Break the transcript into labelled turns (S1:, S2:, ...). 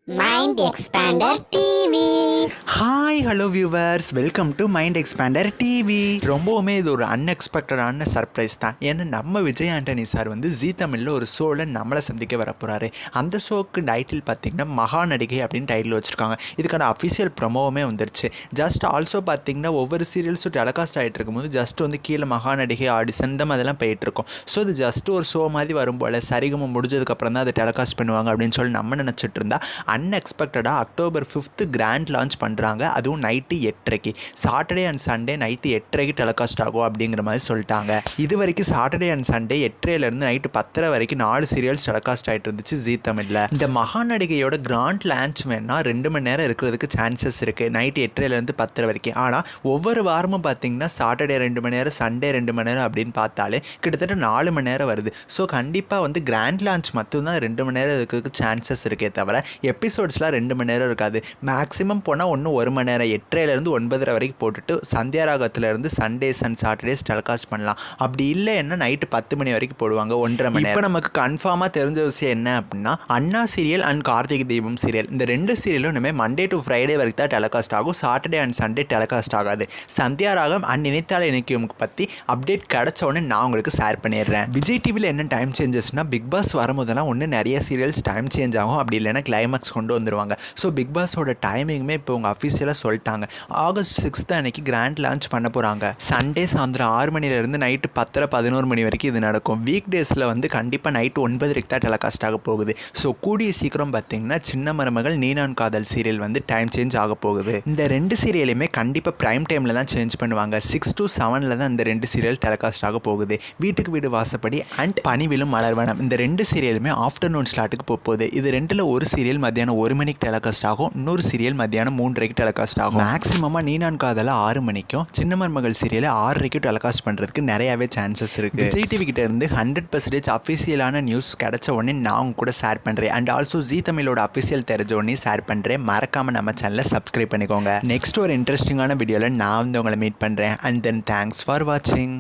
S1: Mind Expander TV.
S2: Hi hello viewers, welcome to mind expander TV. ரொம்பவுமே இது ஒரு அன்எக்ஸ்பெக்டடான surprise தான். ஏன்னா நம்ம விஜய் ஆண்டனி சார் வந்து ஜீ தமிழில் ஒரு ஷோவில் நம்மளை சந்திக்க வரப்போகிறாரு. அந்த ஷோக்கு டைட்டில் பார்த்திங்கன்னா மகா நடிகை அப்படின்னு டைட்டில் வச்சுருக்காங்க. இதுக்கான அஃபிஷியல் ப்ரொமோவுமே வந்துருச்சு. ஜஸ்ட் ஆல்சோ பார்த்திங்கன்னா ஒவ்வொரு சீரியல்ஸும் டெலகாஸ்ட் ஆகிட்டு இருக்கும்போது ஜஸ்ட் வந்து கீழே மகா நடிகை ஆடிஷன் இந்த மாதிரிலாம் போயிட்டுருக்கோம். ஸோ இது ஜஸ்ட் ஒரு ஷோ மாதிரி வரும் போல் சரிகமாக முடிஞ்சதுக்கப்புறம் தான் அதை டெலகாஸ்ட் பண்ணுவாங்க அப்படின்னு சொல்லி நம்ம நினச்சிட்டு இருந்தா அன்எக்ஸ்பெக்டடாக October 5 கிராண்ட் லான்ச் பண்ணுறாங்க. அதுவும் night 8:30 Saturday and Sunday night 8:30 telecast ஆகும் அப்படிங்கிற மாதிரி சொல்லிட்டாங்க. இது வரைக்கும் சாட்டர்டே அண்ட் சண்டே 8:30 நைட்டு 10:30 வரைக்கும் 4 சீரியல்ஸ் டெலகாஸ்ட் ஆகிட்டு இருந்துச்சு ஜீ தமிழில். இந்த மகா நடிகையோட கிராண்ட் லான்ச் வேணா 2 மணி நேரம் இருக்கிறதுக்கு சான்சஸ் இருக்குது, நைட்டு 8:30 10:30 வரைக்கும். ஆனால் ஒவ்வொரு வாரமும் பார்த்தீங்கன்னா சாட்டர்டே 2 மணி நேரம், சண்டே 2 மணி நேரம் அப்படின்னு பார்த்தாலே கிட்டத்தட்ட 4 மணி நேரம் வருது. ஸோ கண்டிப்பாக வந்து கிராண்ட் லான்ச் மட்டும்தான் 2 மணி நேரம் இருக்கிறதுக்கு சான்சஸ் இருக்கே தவிர எபிசோட்ஸ்லாம் 2 மணி நேரம் இருக்காது. மேக்ஸிமம் போனால் 1 மணி நேரம் 8:30 9:30 வரைக்கும் போட்டுட்டு சந்தியா ராகத்திலேருந்து சண்டேஸ் அண்ட் சாட்டர்டேஸ் டெலகாஸ்ட் பண்ணலாம். அப்படி இல்லைன்னா நைட்டு 10 மணி வரைக்கும் போடுவாங்க, 1.5 மணி நேரம். இப்போ நமக்கு கன்ஃபார்மாக தெரிஞ்ச விஷயம் என்ன அப்படின்னா அண்ணா serial and Karthigai Deepam serial இந்த 2 சீரியலும் இனிமேல் மண்டே டு ஃப்ரைடே வரைக்கும் தான் டெலகாஸ்ட் ஆகும். சாட்டர்டே அண்ட் சண்டே டெலகாஸ்ட் ஆகாது. சந்தியா ராகம் அண்ட் நினைத்தால் இணைக்கும் பற்றி அப்டேட் கிடச்ச உடனே நான் உங்களுக்கு ஷேர் பண்ணிடுறேன். விஜய் டிவியில் என்ன டைம் சேஞ்சஸ்னால் பிக் பாஸ் வரும்போதெல்லாம் ஒன்று நிறைய சீரியல்ஸ் டைம் சேஞ்ச் ஆகும், அப்படி இல்லைன்னா கிளைமேக்ஸ் கொண்டு வந்துடுவாங்க. ஸோ பிக் பாஸோட டைமிங்குமே இப்போ உங்கள் அஃபீஷியலாக சொல்லிட்டாங்க. August 6 அன்றைக்கி கிராண்ட் லான்ச் பண்ண போகிறாங்க. சண்டே சாயந்தரம் 6 மணிலேருந்து நைட்டு 10:30 11 மணி வரைக்கும் இது நடக்கும். வீக் டேஸில் வந்து கண்டிப்பாக நைட்டு 9:30 தான் டெலகாஸ்ட் ஆக போகுது. ஸோ கூடிய சீக்கிரம் பார்த்தீங்கன்னா சின்ன மருமகள் நீனான் காதல் சீரியல் வந்து டைம் சேஞ்ச் ஆக போகுது. இந்த 2 சீரியலுமே கண்டிப்பாக ப்ரைம் டைமில் தான் சேஞ்ச் பண்ணுவாங்க. 6 to 7 தான் இந்த 2 சீரியல் டெலகாஸ்ட் ஆக போகுது. வீட்டுக்கு வீடு வாசப்படி அண்ட் பனிவிலும் மலர்வனம் இந்த 2 சீரியலுமே ஆஃப்டர்நூன் ஸ்லாட்டுக்கு போகுது. இது 2ல் ஒரு சீரியல் மத்தியானம் 1 மணிக்கு டெலகாஸ்ட் ஆகும், இன்னொரு சீரியல் மத்தியானம் 3:30 டெலகாஸ்ட் ஆகும். மேக்ஸிமமாக நீனான் காதலை 6 மணிக்கும் சின்ன மருமகள் சீரியலை 6:30 டெலகாஸ்ட் பண்ணுறதுக்கு நிறையாவே சான்சஸ் இருக்குது. விஜய் டிவி கிட்ட இருந்து 100% அஃபிஷியலான நியூஸ் கிடைச்ச உடனே நான் உங்க கூட ஷேர் பண்ணுறேன். அண்ட் ஆல்சோ ஜீ தமிழோட அஃபிஷியல் தெரிஞ்ச உடனே ஷேர் பண்ணுறேன். மறக்காமல் நம்ம சேனலை சப்ஸ்கிரைப் பண்ணிக்கோங்க. நெக்ஸ்ட் ஒரு இன்ட்ரெஸ்டிங்கான வீடியோவில் நான் வந்து உங்களை மீட் பண்ணுறேன். அண்ட் தென் தேங்க்ஸ் ஃபார் வாட்சிங்.